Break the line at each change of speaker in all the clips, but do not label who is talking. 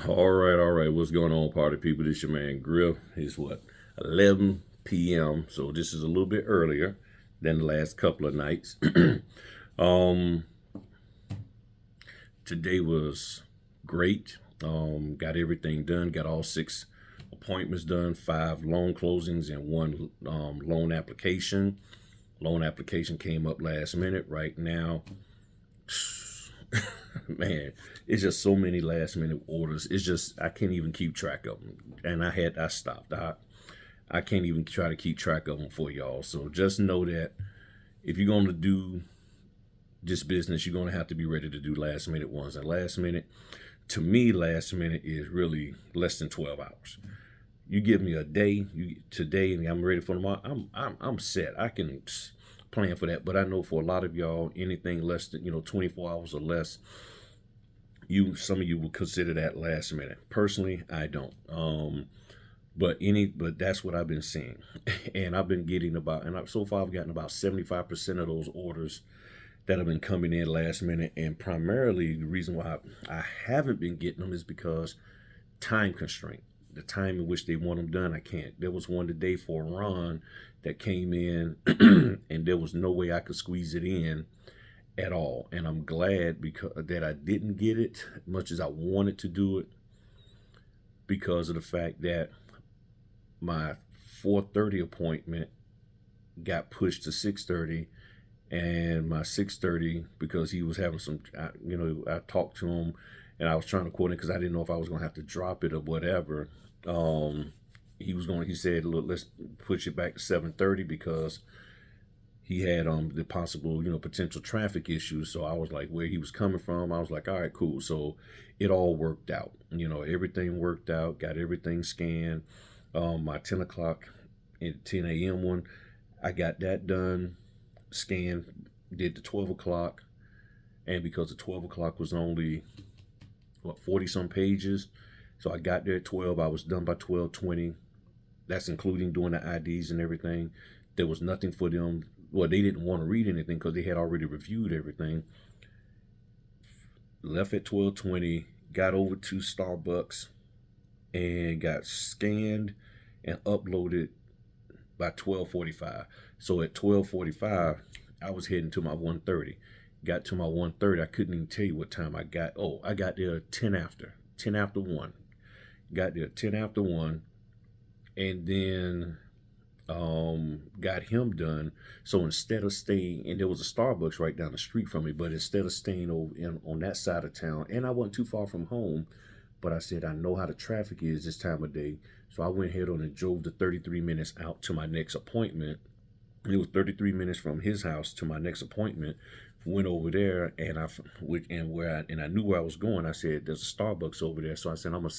All right. What's going on, party people? This your man Griff. It's what 11 p.m. So this is a little bit earlier than the last couple of nights. um, Today was great. Got everything done. Got all 6 appointments done. 5 loan closings and one loan application. Loan application came up last minute. Right now, man, it's just so many last minute orders. It's just I can't even keep track of them. And I stopped. I can't even try to keep track of them for y'all. So just know that if you're going to do this business, you're going to have to be ready to do last minute ones. And last minute, to me, last minute is really less than 12 hours. You give me a day today, and I'm ready for tomorrow. I'm set. I can plan for that. But I know for a lot of y'all, anything less than 24 hours or less, some of you will consider that last minute. Personally, I don't. But that's what I've been seeing, and I've been getting so far I've gotten about 75% of those orders that have been coming in last minute, and primarily the reason why I haven't been getting them is because time constraint. The time in which they want them done, I can't. There was one today for Ron that came in, and there was no way I could squeeze it in at all. And I'm glad because that I didn't get it much as I wanted to do it, because of the fact that my 4:30 appointment got pushed to 6:30, and my 6:30, because he was having I talked to him and I was trying to quote it because I didn't know if I was going to have to drop it or whatever. He said, look, let's push it back to 7:30 because he had the possible potential traffic issues. So I was like, where he was coming from, I was like, all right, cool. So it all worked out. Everything worked out. Got everything scanned. My 10 o'clock and 10 a.m. one, I got that done, scanned, did the 12 o'clock, and because the 12 o'clock was only 40 some pages, so I got there at 12. I was done by 12:20. That's including doing the IDs and everything. There was nothing for them. Well, they didn't want to read anything because they had already reviewed everything. Left at 12:20, got over to Starbucks and got scanned and uploaded by 12:45. So at 12:45, I was heading to my 1:30. Got to my 1:30. I couldn't even tell you what time I got. Oh, I got there 10 after 1. Got there 10 after 1, and then got him done. So instead of staying, and there was a Starbucks right down the street from me, but instead of staying on that side of town, and I wasn't too far from home, but I said I know how the traffic is this time of day, so I went ahead on and drove the 33 minutes out to my next appointment. It was 33 minutes from his house to my next appointment. Went over there, and I knew where I was going. I said there's a Starbucks over there, so I said I'm gonna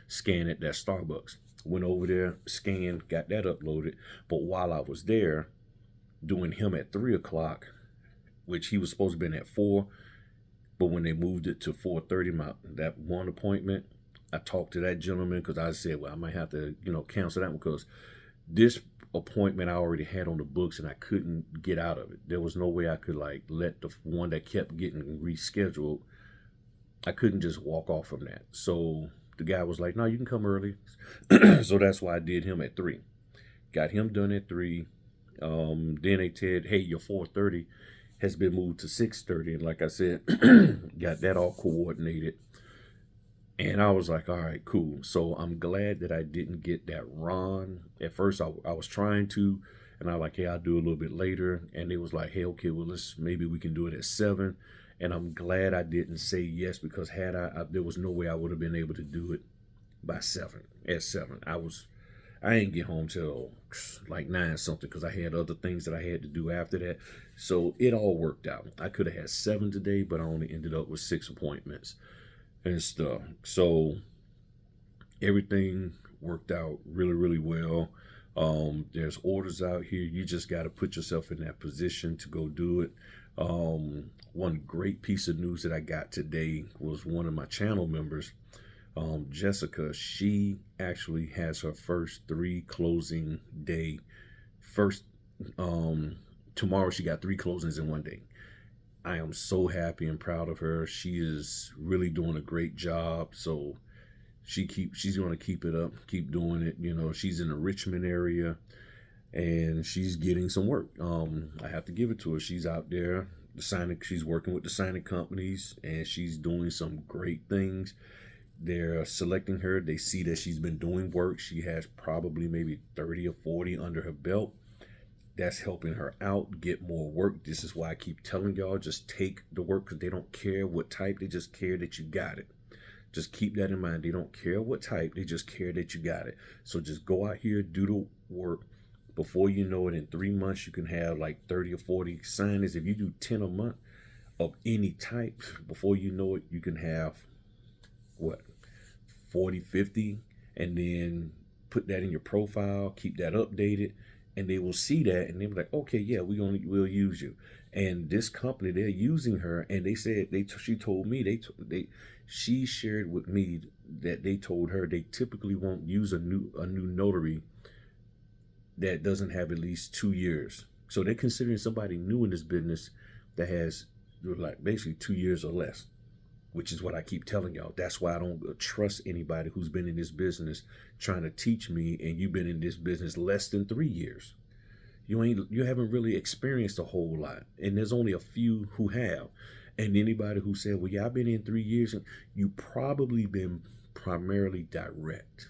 scan at that Starbucks. Went over there, scanned, got that uploaded. But while I was there, doing him at 3 o'clock, which he was supposed to be in at 4, but when they moved it to 4:30, that one appointment, I talked to that gentleman because I said, well, I might have to cancel that one because this appointment I already had on the books and I couldn't get out of it. There was no way I could let the one that kept getting rescheduled. I couldn't just walk off from that. So the guy was like, no, you can come early. So that's why I did him at 3. Got him done at 3. Then they said, hey, your 4:30 has been moved to 6:30. And like I said, got that all coordinated. And I was like, all right, cool. So I'm glad that I didn't get that Ron. At first, I was trying to, and I like, hey, I'll do a little bit later. And they was like, hey, okay, well, maybe we can do it at 7. And I'm glad I didn't say yes, because had there was no way I would have been able to do it by 7. At 7, I didn't get home till like 9 something because I had other things that I had to do after that. So it all worked out. I could have had 7 today, but I only ended up with 6 appointments and stuff. So everything worked out really, really well. There's orders out here. You just got to put yourself in that position to go do it. One great piece of news that I got today was one of my channel members, Jessica. She actually has her first 3 closing day. Tomorrow she got 3 closings in one day. I am so happy and proud of her. She is really doing a great job. So she's going to keep it up, keep doing it. You know, she's in the Richmond area, and she's getting some work. I have to give it to her. She's out there she's working with the signing companies, and she's doing some great things. They're selecting her. They see that she's been doing work. She has probably maybe 30 or 40 under her belt. That's helping her out, get more work. This is why I keep telling y'all, just take the work, because they don't care what type. They just care that you got it. Just keep that in mind. They don't care what type. They just care that you got it. So just go out here, do the work. Before you know it, in 3 months, you can have like 30 or 40 signings. If you do 10 a month of any type, before you know it, you can have, what, 40, 50, and then put that in your profile, keep that updated, and they will see that, and they'll be like, okay, yeah, we'll use you. And this company, they're using her, and they said, she told me, she shared with me that they told her they typically won't use a new notary that doesn't have at least 2 years. So they're considering somebody new in this business that has like basically 2 years or less, which is what I keep telling y'all. That's why I don't trust anybody who's been in this business trying to teach me, and you've been in this business less than 3 years. You haven't really experienced a whole lot, and there's only a few who have. And anybody who said, well, yeah, I've been in 3 years, and you probably been primarily direct.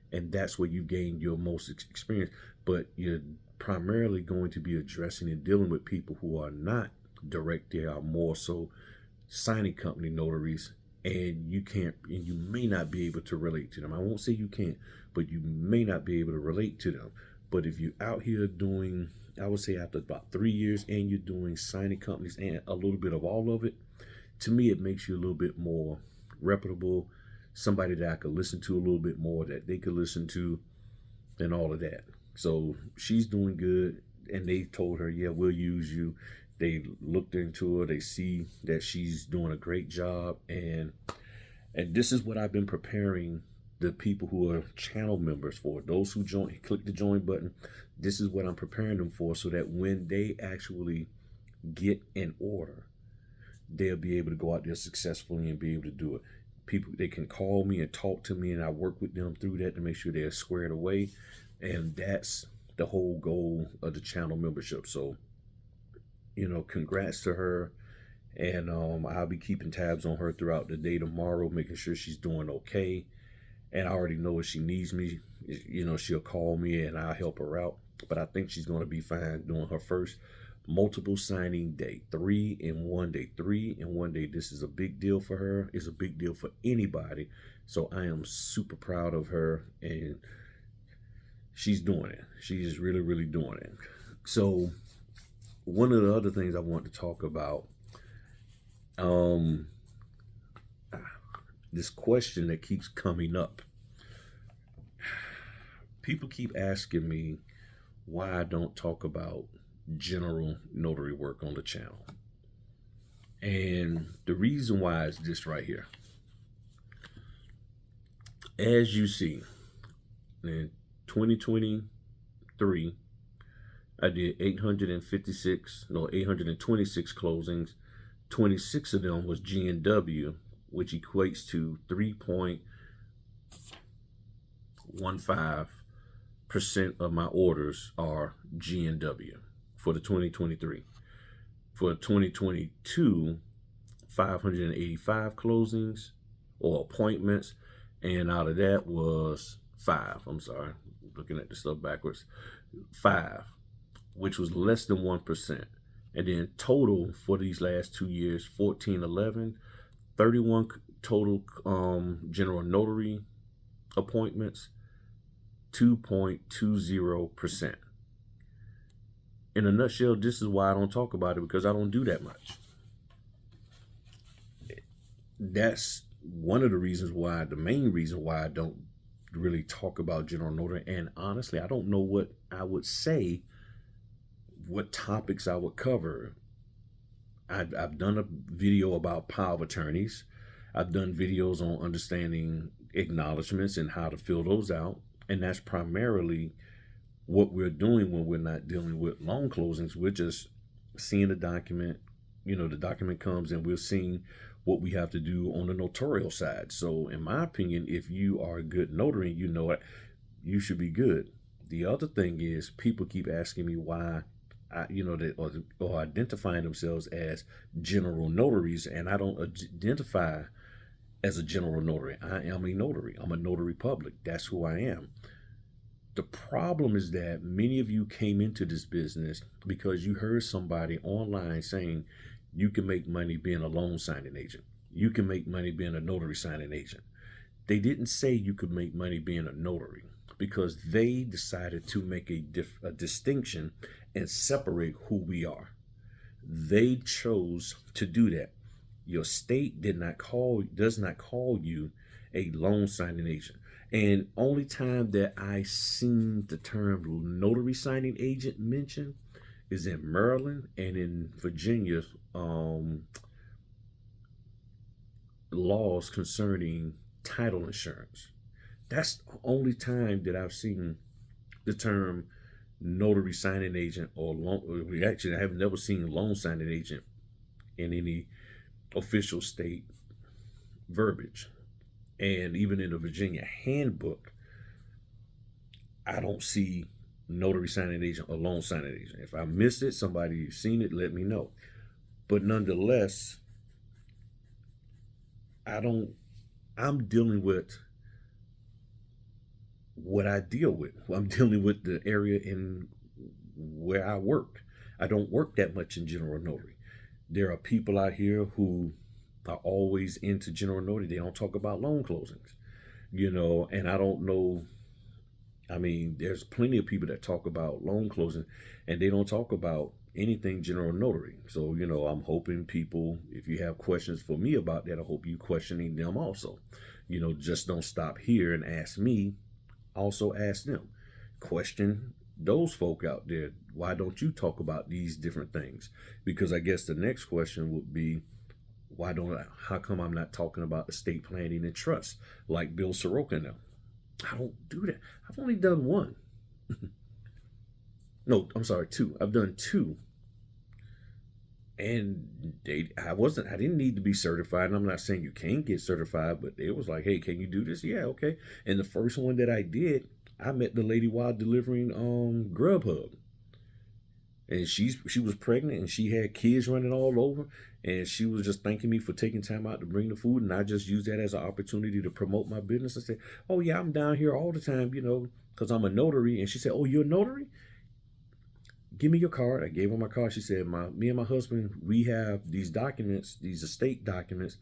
And that's where you gained your most experience. But you're primarily going to be addressing and dealing with people who are not direct. They are more so signing company notaries, and you may not be able to relate to them. I won't say you can't, but you may not be able to relate to them. But if you're out here doing, I would say after about 3 years, and you're doing signing companies and a little bit of all of it, to me, it makes you a little bit more reputable, somebody that I could listen to a little bit more, that they could listen to, and all of that. So she's doing good, and they told her, yeah, we'll use you. They looked into her. They see that she's doing a great job, and this is what I've been preparing the people who are channel members for. Those who click the join button. This is what I'm preparing them for, so that when they actually get an order, they'll be able to go out there successfully and be able to do it. People, they can call me and talk to me, and I work with them through that to make sure they're squared away. And that's the whole goal of the channel membership. So, you know, congrats to her. And I'll be keeping tabs on her throughout the day tomorrow, making sure she's doing okay. And I already know if she needs me, you know, she'll call me and I'll help her out. But I think she's going to be fine doing her first multiple signing day, 3 in 1 day. 3 in 1 day. This is a big deal for her. It's a big deal for anybody. So I am super proud of her, and she's doing it. She is really, really doing it. So one of the other things I want to talk about, this question that keeps coming up. People keep asking me why I don't talk about general notary work on the channel. And the reason why is this right here. As you see, in 2023, I did 826 closings. 26 of them was GNW, which equates to 3.15% of my orders are GNW for the 2023. For 2022, 585 closings or appointments, and out of that was 5. I'm sorry, looking at the stuff backwards. 5, which was less than 1%. And then total for these last 2 years, 1411, 31 total general notary appointments, 2.20%. In a nutshell, this is why I don't talk about it, because I don't do that much. That's one of the reasons why, the main reason why I don't really talk about general notary. And honestly, I don't know what I would say, what topics I would cover. I've done a video about power of attorneys. I've done videos on understanding acknowledgments and how to fill those out. And that's primarily what we're doing when we're not dealing with loan closings. We're just seeing the document. You know, the document comes and we're seeing what we have to do on the notarial side. So in my opinion, if you are a good notary, you know it, you should be good. The other thing is people keep asking me why or identifying themselves as general notaries, and I don't identify as a general notary. I am a notary. I'm a notary public. That's who I am. The problem is that many of you came into this business because you heard somebody online saying you can make money being a loan signing agent. You can make money being a notary signing agent. They didn't say you could make money being a notary because they decided to make a distinction and separate who we are. They chose to do that. Your state does not call you a loan signing agent. And only time that I seen the term notary signing agent mentioned is in Maryland and in Virginia, laws concerning title insurance. That's the only time that I've seen the term notary signing agent or loan. Actually, I have never seen loan signing agent in any official state verbiage. And even in the Virginia handbook, I don't see notary signing agent or loan signing agent. If I missed it, somebody seen it, let me know. But nonetheless, I'm dealing with what I deal with. I'm dealing with the area in where I work. I don't work that much in general notary. There are people out here who are always into general notary. They don't talk about loan closings, and I don't know. I mean, there's plenty of people that talk about loan closing and they don't talk about anything general notary. So, I'm hoping people, if you have questions for me about that, I hope you questioning them also. Just don't stop here and ask me, also ask them. Question those folk out there. Why don't you talk about these different things? Because I guess the next question would be, how come I'm not talking about estate planning and trust like Bill Soroka now? I don't do that. I've only done one. No, I'm sorry, two. I've done two. And I didn't need to be certified. And I'm not saying you can't get certified, but it was like, hey, can you do this? Yeah, okay. And the first one that I did, I met the lady while delivering Grubhub. And she was pregnant and she had kids running all over, and she was just thanking me for taking time out to bring the food, and I just used that as an opportunity to promote my business. I said, oh yeah, I'm down here all the time, because I'm a notary. And she said, oh, you're a notary? Give me your card. I gave her my card. She said, me and my husband, we have these documents, these estate documents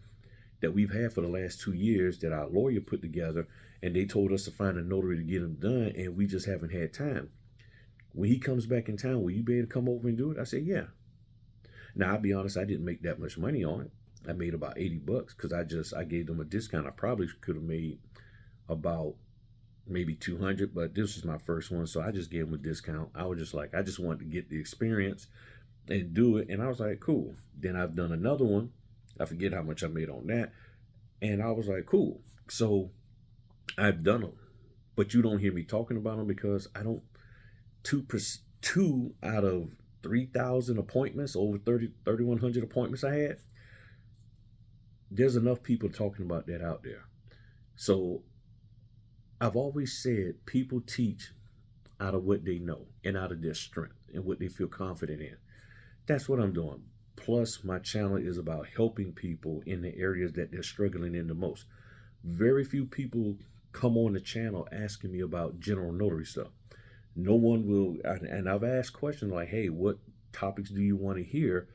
that we've had for the last 2 years that our lawyer put together, and they told us to find a notary to get them done, and we just haven't had time. When he comes back in town, will you be able to come over and do it? I said, yeah. Now, I'll be honest, I didn't make that much money on it. I made about $80 because I gave them a discount. I probably could have made about maybe 200, but this was my first one, so I just gave them a discount. I was just like, I just wanted to get the experience and do it, and I was like, cool. Then I've done another one. I forget how much I made on that, and I was like, cool. So I've done them, but you don't hear me talking about them because I don't. Two out of 3,000 appointments, over 3,100 appointments I had, there's enough people talking about that out there. So I've always said people teach out of what they know and out of their strength and what they feel confident in. That's what I'm doing. Plus, my channel is about helping people in the areas that they're struggling in the most. Very few people come on the channel asking me about general notary stuff. No one will, and I've asked questions like, hey, what topics do you want to hear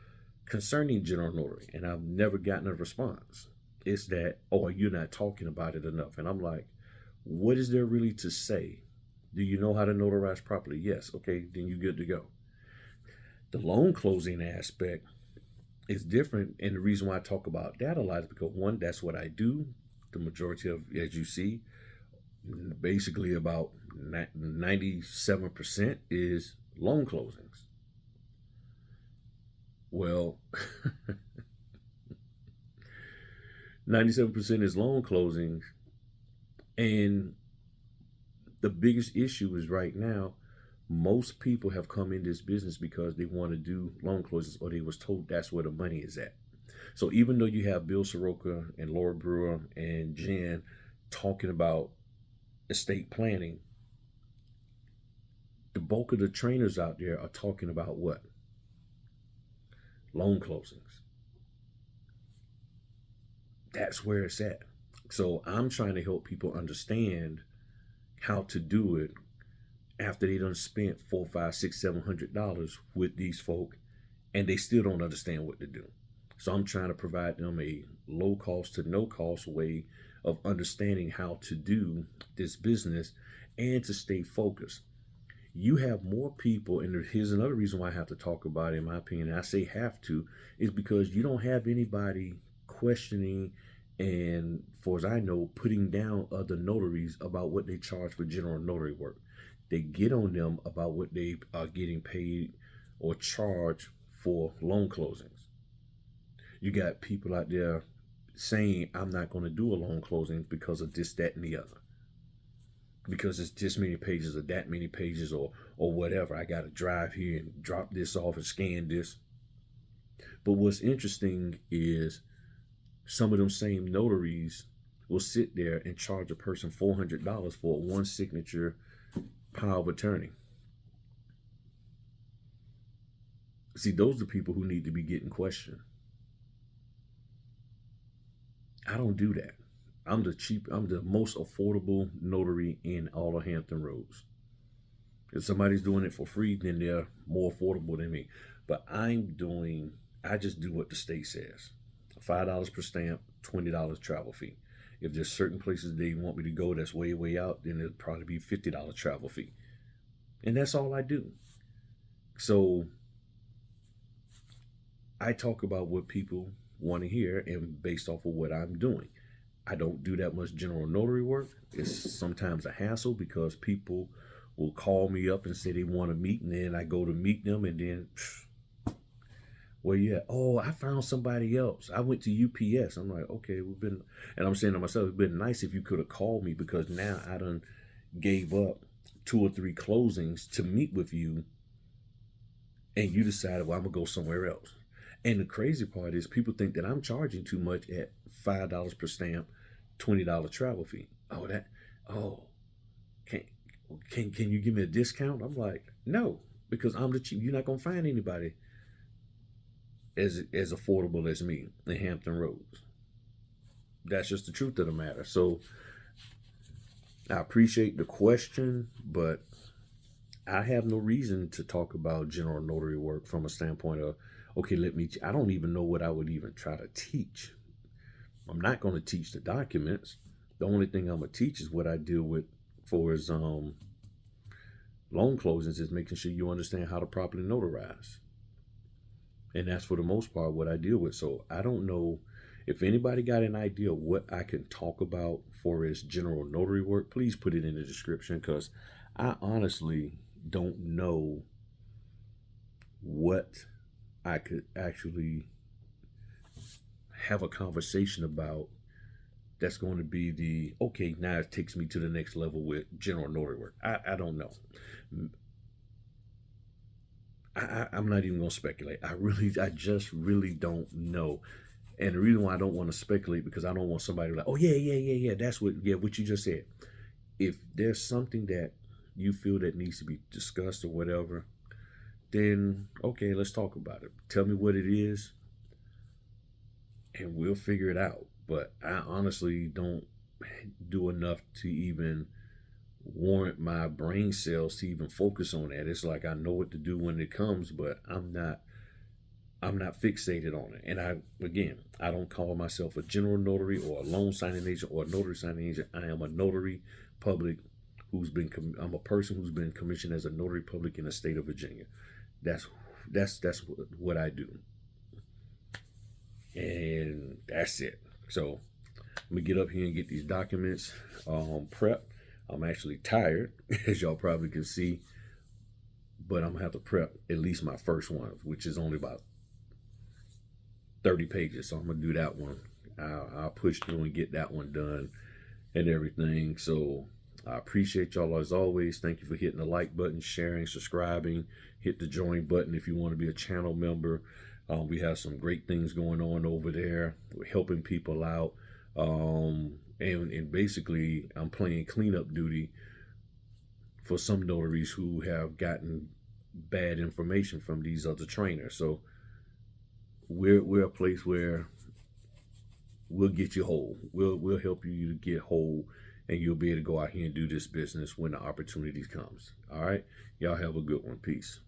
concerning general notary? And I've never gotten a response. It's that, oh, you're not talking about it enough. And I'm like, what is there really to say? Do you know how to notarize properly? Yes. Okay, then you're good to go. The loan closing aspect is different. And the reason why I talk about that a lot is because, one, that's what I do. The majority of, as you see, basically about 97% is loan closings. Well, 97% is loan closings. And the biggest issue is right now, most people have come in this business because they want to do loan closings, or they was told that's where the money is at. So even though you have Bill Soroka and Laura Brewer and Jen talking about estate planning, the bulk of the trainers out there are talking about what? Loan closings. That's where it's at. So I'm trying to help people understand how to do it after they done spent $4, $5, $6, $700 with these folk, and they still don't understand what to do. So I'm trying to provide them a low cost to no cost way of understanding how to do this business and to stay focused. You have more people, and here's another reason why I have to talk about it, in my opinion, and I say have to, is because you don't have anybody questioning and, for as I know, putting down other notaries about what they charge for general notary work. They get on them about what they are getting paid or charged for loan closings. You got people out there saying, I'm not going to do a loan closing because of this, that, and the other. Because it's this many pages or that many pages or whatever. I got to drive here and drop this off and scan this. But what's interesting is some of them same notaries will sit there and charge a person $400 for a one signature power of attorney. See, those are the people who need to be getting questioned. I don't do that. I'm the most affordable notary in all of Hampton Roads. If somebody's doing it for free, then they're more affordable than me. But I just do what the state says. $5 per stamp, $20 travel fee. If there's certain places they want me to go that's way, way out, then it'll probably be $50 travel fee. And that's all I do. So I talk about what people want to hear and based off of what I'm doing. I don't do that much general notary work. It's sometimes a hassle because people will call me up and say they want to meet, and then I go to meet them, and then, where you at? Oh, I found somebody else. I went to UPS. I'm like, okay, and I'm saying to myself, it'd been nice if you could have called me, because now I done gave up 2 or 3 closings to meet with you, and you decided, well, I'm gonna go somewhere else. And the crazy part is people think that I'm charging too much at $5 per stamp, $20 travel fee. Can you give me a discount? I'm like, no, because I'm the cheap. You're not gonna find anybody as affordable as me in Hampton Roads. That's just the truth of the matter. So I appreciate the question, but I have no reason to talk about general notary work from a standpoint of, okay, I don't even know what I would even try to teach. I'm not going to teach the documents. The only thing I'm going to teach is what I deal with for his loan closings, is making sure you understand how to properly notarize. And that's for the most part what I deal with. So I don't know if anybody got an idea of what I can talk about for his general notary work. Please put it in the description, because I honestly don't know what I could actually have a conversation about that's going to be okay, now it takes me to the next level with general notary work. I don't know. I'm not even going to speculate. I just really don't know. And the reason why I don't want to speculate, because I don't want somebody like, oh yeah, that's what you just said. If there's something that you feel that needs to be discussed or whatever, then okay, let's talk about it. Tell me what it is, and we'll figure it out. But I honestly don't do enough to even warrant my brain cells to even focus on that. It's like I know what to do when it comes, but I'm not fixated on it. And I don't call myself a general notary or a loan signing agent or a notary signing agent. I am a notary public I'm a person who's been commissioned as a notary public in the state of Virginia. That's what I do. And that's it. So I'm gonna get up here and get these documents prepped. I'm actually tired, as y'all probably can see, but I'm gonna have to prep at least my first one, which is only about 30 pages. So I'm gonna do that one. I'll push through and get that one done and everything. So I appreciate y'all as always. Thank you for hitting the like button, sharing, subscribing. Hit the join button if you want to be a channel member. We have some great things going on over there. We're helping people out. And basically, I'm playing cleanup duty for some notaries who have gotten bad information from these other trainers. So we're a place where we'll get you whole. We'll help you to get whole, and you'll be able to go out here and do this business when the opportunity comes. All right, y'all have a good one. Peace.